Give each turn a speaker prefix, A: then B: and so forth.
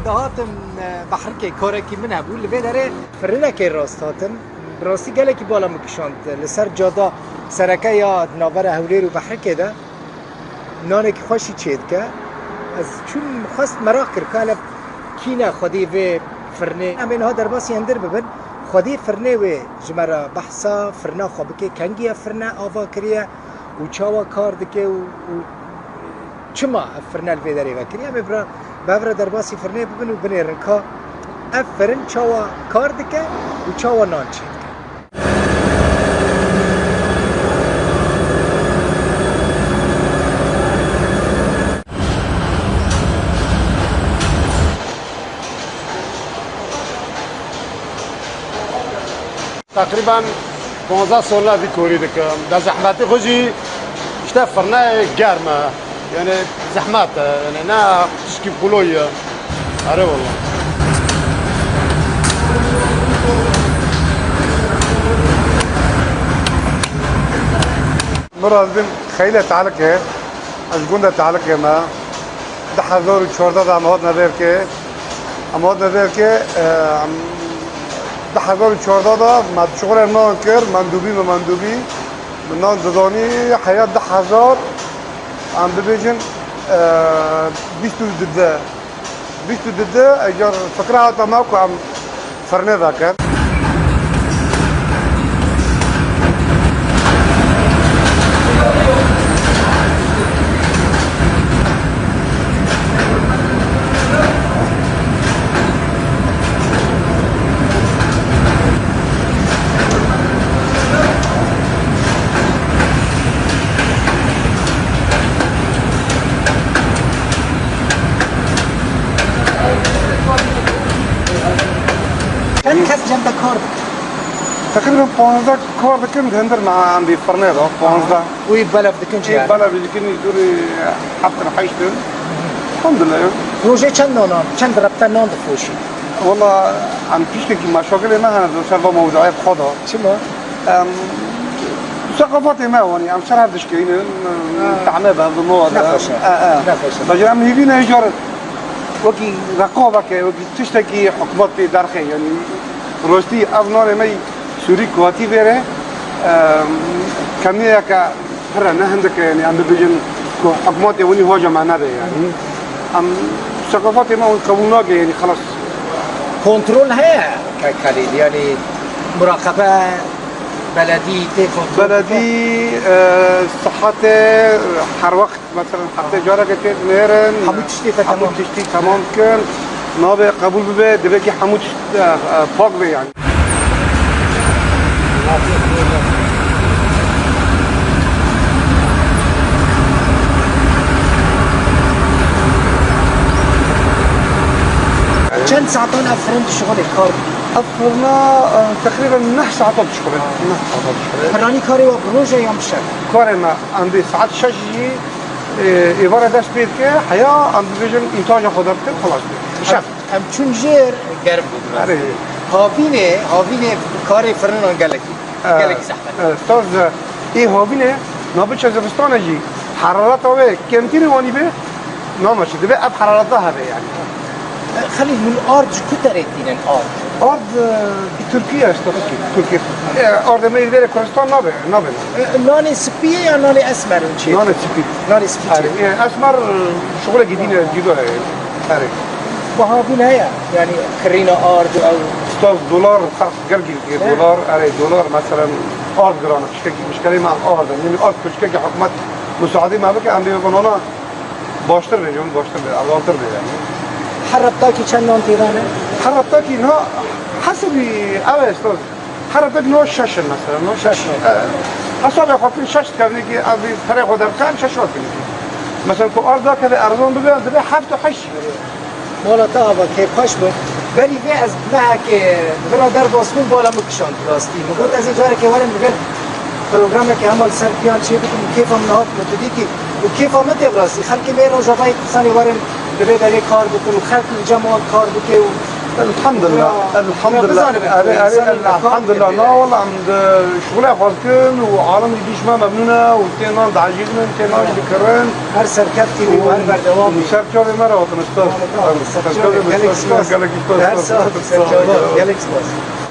A: دهاتم بحر که کاره کی من هبول لبه داره فرنه که راست هاتن راستی گله کی بالا مکشاند لسر جادا سرکه یا ناور هولیر و بحر که ده نانه که خوشی چید که از چون خواست مراق کرد که الب کینه خودی و فرنه امین ها در باسی اندر ببن خودی فرنه و جمرا بحثا فرنه خواب که کنگی فرنه آوا کریه و چاوا کار دکه و چما فرنه الویداری و کریه ببرا در باسی فرنه ببن و بنیرن که فرن چاوا کار دکه و چاوا نان چید
B: تقریبا 15 سال في كوري دك دا زحماتي خوجي شتا فرنا گرمه يعني زحمات يعني انا تشكي بولوي اره والله
C: مرة بين خيلة تعلق أشجوندا تعلق ما ده حضور شوردا ده عمود نذير كه ده حضور شوردا ده ما شغل نان كر مندوبي من نان دداني حياة ده حضور عم ببيجن بيستو دده اجر فكرة تماكو عم فرنه ذاك
A: كم جنب كار
C: تقريبا 15 كور دكن هندر مع عم بيفرنه ده 15
A: وي بلف دكن
C: ايه بلا بيجيني يدوري حفر حيشتن الحمد لله
A: روجه چند نان چند ربطه نان دفوشی
C: والله عم تشتكي مشاكل ما هذا شرط موضوعات خضا
A: چما
C: ثقافاتي ما هوني عم شرح دشكين تعمل بهذا الموضوع
A: نفشه
C: بجي عم يبينا يجار وكي رقابك وكي تشتكي حكومات في درخي يعني روستي ابنار مي سوري كواتي بيره كمية كفرة نهندك يعني عم بيجن حكومات وني هوجة معنا به يعني عم ثقافاتي ما قبولناك يعني خلاص
A: كنترول هي كاليد يعني مراقبة بلدي
C: بلدي صحته هر وقت مثلا حتى جارك تيت نيرن
A: حمود تشتي
C: تمام كن نابه قبول ببه دبكي حمود باق به يعني
A: چند ساعتان افرند شغل کار
C: أفرنا تقريبا 9 ساعات بشكل 9 ساعات بشكل
A: فراني كاري وبروجة يوم شب
C: كارنا عندي ساعات شجي عبارة دست بيد كه حياة عند بيجن إنتاج خضرت خلاص
A: شب ام چون جير گرم بود
C: آره
A: هاوینه کاری فرنان گلکی زحمت
C: استاذ إيه هابينه نابتش زمستان جي حرارته وين كم تيري واني به نامش ده أب حرارتها به يعني
A: خلي من أرض كترتين الأرض
C: أرض بتركيا تركيا أرض ما يقدر كردستان نابه
A: نان سبيه يا نان أسمر ونشي
C: نان سبي
A: نان سبيه
C: أسمر شغله جديد جدوها يعني
A: وهابين هيا يعني كرينا أرض أو
C: $100 خرج قرقي دولار على دولار مثلا أرض جرانة مش كلمة عن أرض يعني أرض مش كي حكومات مساعدين ما بك عندي بنانا باشتر رجون باشتر أرضانتر يعني
A: حربتاكي كان نان تيرانه
C: حربتاكي إنها حسب أول أستاذ حربتاكي إنه شاشة مثلا إنه شاشة حسب يخاطين شاشة كذي كي أبي فريق ودر كان شاشات مثلا كو أرض كذا أرضون ببيع حفت وحش
A: مالا تابا كيف خشبه ولی وی از نه که برادر باسمون بالا مکشاند راستی مگود از اینجا که ورن میگن پروگرام که همال سر پیان چه بکن کیف هم نهات متدی که و کیف هم راستی خلک میرن و جوای سانی ورن دوی داری کار بکن و خلک جماعت کار بکن و
C: الحمد لله الحمد لله الحمد لله لا والله عند شغلها خالكن وعالم يديش ما ممنونة وتينا دعجيز من تينا يذكرن
A: هر سرکفتی و هر بردوامی
C: سركابي مرة وطن استاذ
A: سرکابی گلک سپاس هر ساعت سرکابی گلک سپاس